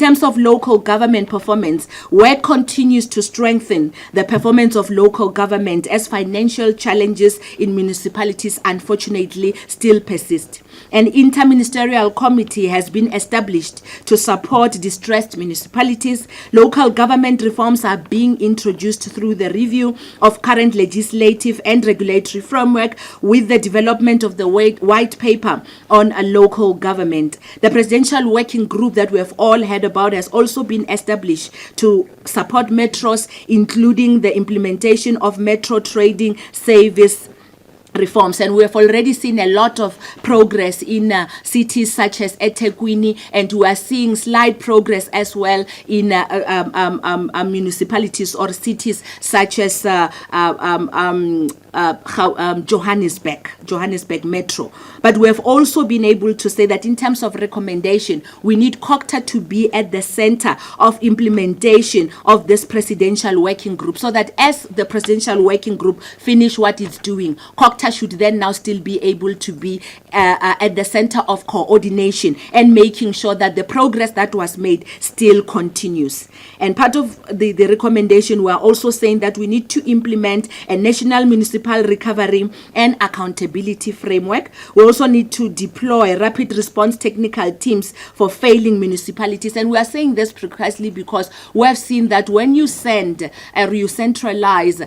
terms of local government performance, work continues to strengthen the performance of local government as financial challenges in municipalities unfortunately still persist. An interministerial committee has been established to support distressed municipalities. Local government reforms are being introduced through the review of current legislative and regulatory framework with the development of the white paper on a local government. The presidential working group that we have all heard about has also been established to support metros, including the implementation of metro trading service reforms, and we have already seen a lot of progress in cities such as eThekwini, and we are seeing slight progress as well in municipalities or cities such as Johannesburg Metro. But we have also been able to say that in terms of recommendation, we need COGTA to be at the center of implementation of this presidential working group, so that as the presidential working group finish what it's doing, COGTA should then now still be able to be at the center of coordination and making sure that the progress that was made still continues. And part of the recommendation, we are also saying that we need to implement a national municipal recovery and accountability framework. We also need to deploy rapid response technical teams for failing municipalities. And we are saying this precisely because we have seen that when you send or you centralize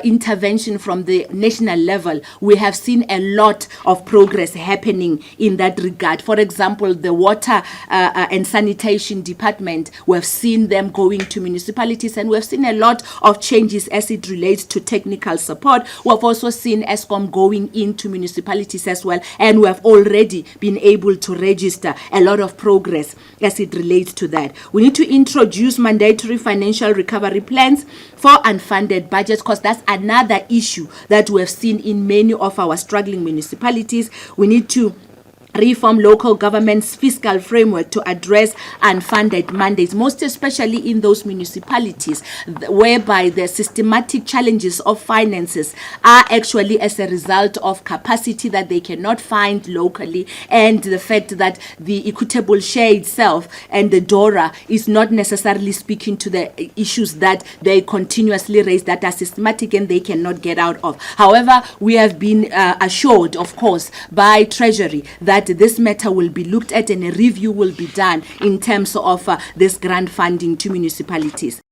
intervention from the national level, we have seen a lot of progress happening in that regard. For example, the water and sanitation department, we have seen them going to municipalities, and we have seen a lot of changes as it relates to technical support. We have also seen ESCOM going into municipalities as well, and we have already been able to register a lot of progress as it relates to that. We need to introduce mandatory financial recovery plans for unfunded budgets, because that's another issue that we have seen in many of our struggling municipalities. We need to reform local government's fiscal framework to address unfunded mandates, most especially in those municipalities whereby the systematic challenges of finances are actually as a result of capacity that they cannot find locally, and the fact that the equitable share itself and the DORA is not necessarily speaking to the issues that they continuously raise that are systematic and they cannot get out of. However, we have been assured, of course, by Treasury that this matter will be looked at and a review will be done in terms of this grant funding to municipalities.